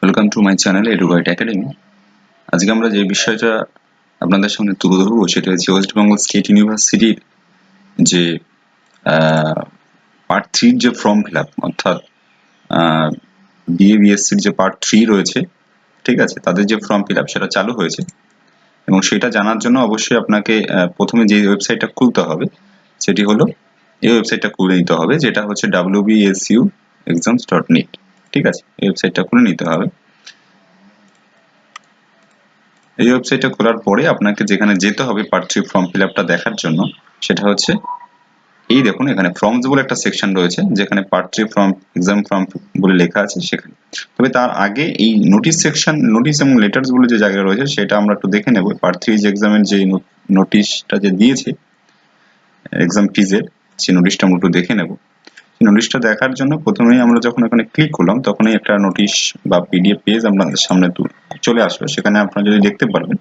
Welcome to my channel educate academy. আজকে আমরা যে বিষয়টা আপনাদের সামনে তুলে ধরবো সেটা হচ্ছে ওয়েস্ট বেঙ্গল স্টেট ইউনিভার্সিটির যে পার্ট 3 যে ফর্ম ফিল আপ, অর্থাৎ বিএসসির যে পার্ট 3 রয়েছে, ঠিক আছে, তাদের যে ফর্ম ফিল আপ সেটা চালু হয়েছে। এবং সেটা জানার জন্য অবশ্যই আপনাকে প্রথমে যে ওয়েবসাইটটা খুলতে হবে সেটি হলো এই ওয়েবসাইটটা খুলে নিতে হবে, যেটা হচ্ছে WBSU exams.net। ঠিক আছে, এই ওয়েবসাইটটা খুলে নিতে হবে। এই ওয়েবসাইটটা খোলার পরে আপনাকে যেখানে যেতে হবে পার্ট 3 ফর্ম ফিল আপটা দেখার জন্য, সেটা হচ্ছে এই দেখুন, এখানে ফর্মস বলে একটা সেকশন রয়েছে যেখানে পার্ট 3 ফর্ম এক্সাম ফর্ম বলে লেখা আছে সেখানে। তবে তার আগে এই নোটিশ সেকশন, নোটিশ এবং লেটার্স বলে যে জায়গা রয়েছে সেটা আমরা একটু দেখে নেব। পার্ট 3 যে এক্সামের যে নোটিশটা যে দিয়েছে এক্সাম ফিজের, সেই নোটিশটা আমরা একটু দেখে নেব। নোটিশটা দেখার জন্য প্রথমেই আমরা যখন এখানে ক্লিক করলাম তখনই একটা নোটিশ বা পিডিএফ পেজ আপনাদের সামনে চলে আসলো। সেখানে আপনারা যদি দেখতে পারবেন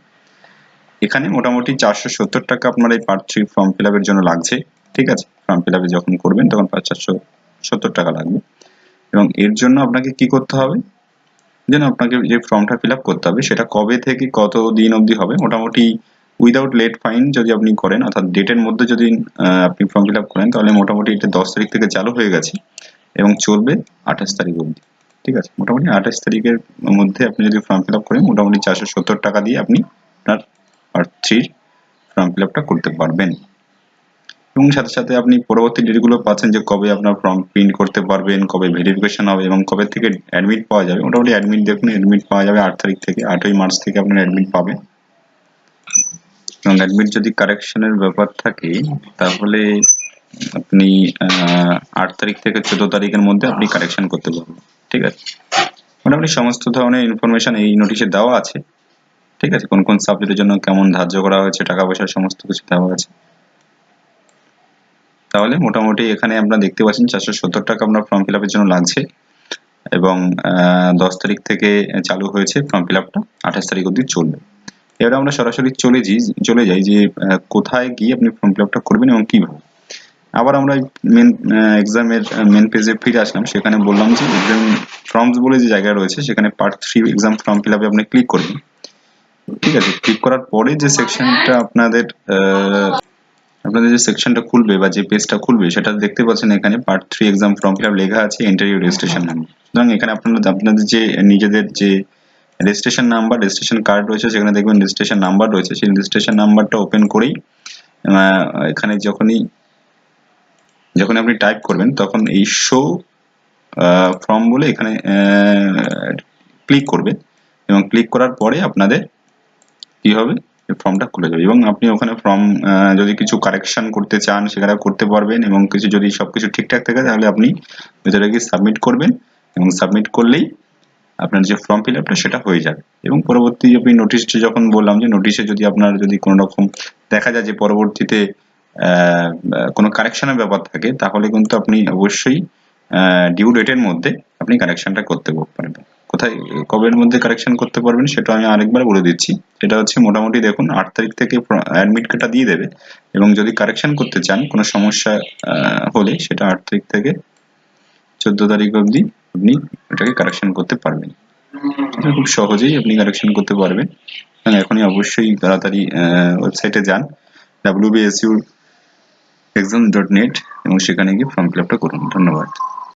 এখানে মোটামুটি 470 টাকা আপনার এই পার্ট 3 ফর্ম ফিল আপের জন্য লাগছে। ঠিক আছে, ফর্ম ফিল আপে যখন করবেন তখন 470 টাকা লাগবে। এবং এর জন্য আপনাকে কি করতে হবে, যেন আপনাকে যে ফর্মটা ফিল আপ করতে হবে সেটা কবে থেকে কত দিন অবধি হবে, মোটামুটি উইদাউট লেট ফাইন যদি আপনি করেন, অর্থাৎ ডেটের মধ্যে যদি আপনি ফর্ম ফিল আপ করেন, তাহলে মোটামুটি এটা 10 তারিখ থেকে চালু হয়ে গেছে এবং চলবে 28 তারিখ অবধি। ঠিক আছে, মোটামুটি 28 তারিখের মধ্যে আপনি যদি ফর্ম ফিল আপ করেন মোটামুটি 470 টাকা দিয়ে আপনি আপনার পার্ট 3 ফর্ম ফিল আপটা করতে পারবেন। এবং সাথে সাথে আপনি পরবর্তী ডেটগুলো পাচ্ছেন যে কবে আপনার ফর্ম প্রিন্ট করতে পারবেন, কবে ভেরিফিকেশন হবে এবং কবে থেকে অ্যাডমিট পাওয়া যাবে। মোটামুটি অ্যাডমিট দেখুন, অ্যাডমিট পাওয়া যাবে 8 তারিখ থেকে, 8ই মার্চ থেকে আপনার অ্যাডমিট পাবেন। এবং অ্যাডমিট যদি কারেকশনের ব্যাপার থাকে তাহলে আপনি 8 তারিখ থেকে 14 তারিখের মধ্যে আপনি কারেকশন করতে পারবেন। ঠিক আছে, মোটামুটি সমস্ত ধরনের ইনফরমেশন এই নোটিশে দেওয়া আছে। ঠিক আছে, কোন কোন সাবজেক্টের জন্য কেমন ধার্য করা হয়েছে, টাকা পয়সা সমস্ত কিছু দেওয়া আছে। তাহলে মোটামুটি এখানে আপনারা দেখতে পাচ্ছেন 470 টাকা আপনার ফর্ম ফিল আপের জন্য লাগছে এবং 10 তারিখ থেকে চালু হয়েছে ফর্ম ফিল আপটা, 28 তারিখ অবধি চলবে। এবার আমরা সরাসরি চলে যাই যে কোথায় গিয়ে আপনি ফর্ম ফিল আপটা করবেন এবং কিভাবে। আবার আমরা মেন এক্সামের মেন পেজে ফিরে আসলাম। সেখানে বললাম যে এক্সাম ফর্মস বলে যে জায়গা রয়েছে সেখানে পার্ট 3 এক্সাম ফর্ম ফিল আপে আপনি ক্লিক করবেন। ঠিক আছে, ক্লিক করার পরে যে সেকশনটা আপনাদের যে সেকশনটা খুলবে বা যে পেজটা খুলবে সেটা দেখতে পাচ্ছেন এখানে part 3 exam form fill up লেখা আছে, এন্টার ইউর রেজিস্ট্রেশন নাম্বার। সুতরাং এখানে আপনাদের যে নিজেদের যে রেজিস্ট্রেশন নাম্বার, রেজিস্ট্রেশন কার্ড রয়েছে সেখানে দেখবেন রেজিস্ট্রেশন নাম্বার রয়েছে, সেই রেজিস্ট্রেশন নাম্বারটা ওপেন করেই এখানে যখনই আপনি টাইপ করবেন তখন এই শো ফর্ম বলে এখানে ক্লিক করবেন এবং ক্লিক করার পরে আপনাদের কি হবে, ফর্মটা খুলে যাবে এবং আপনি ওখানে ফর্ম যদি কিছু কারেকশন করতে চান সেখানে করতে পারবেন এবং কিছু যদি সবকিছু ঠিকঠাক থাকে তাহলে আপনি ভেতরে গিয়ে সাবমিট করবেন এবং সাবমিট করলেই আপনার যে ফর্ম ফিল আপটা সেটা হয়ে যাবে। এবং পরবর্তী আপনি নোটিশটা যখন বললাম যে নোটিশে যদি আপনার যদি কোনো রকম দেখা যায় যে পরবর্তীতে কোনো কারেকশনের ব্যাপার থাকে তাহলে কিন্তু আপনি অবশ্যই ডিউ ডেটের মধ্যে আপনি কারেকশনটা করতে পারবেন। কোথায় কবের মধ্যে কারেকশন করতে পারবেন সেটা আমি আরেকবার বলে দিচ্ছি। সেটা হচ্ছে মোটামুটি দেখুন 8 তারিখ থেকে অ্যাডমিট কার্ডটা দিয়ে দেবে এবং যদি কারেকশন করতে চান কোনো সমস্যা হলে সেটা 8 তারিখ থেকে 14 তারিখ অবধি আপনি এটাকে কারেকশন করতে পারবেন। এটা খুব সহজেই আপনি কারেকশন করতে পারবেন। এখনই অবশ্যই তাড়াতাড়ি ওয়েবসাইটে যান WBSU exams.net এবং সেখানে গিয়ে ফর্ম ফিল আপটা করুন। ধন্যবাদ।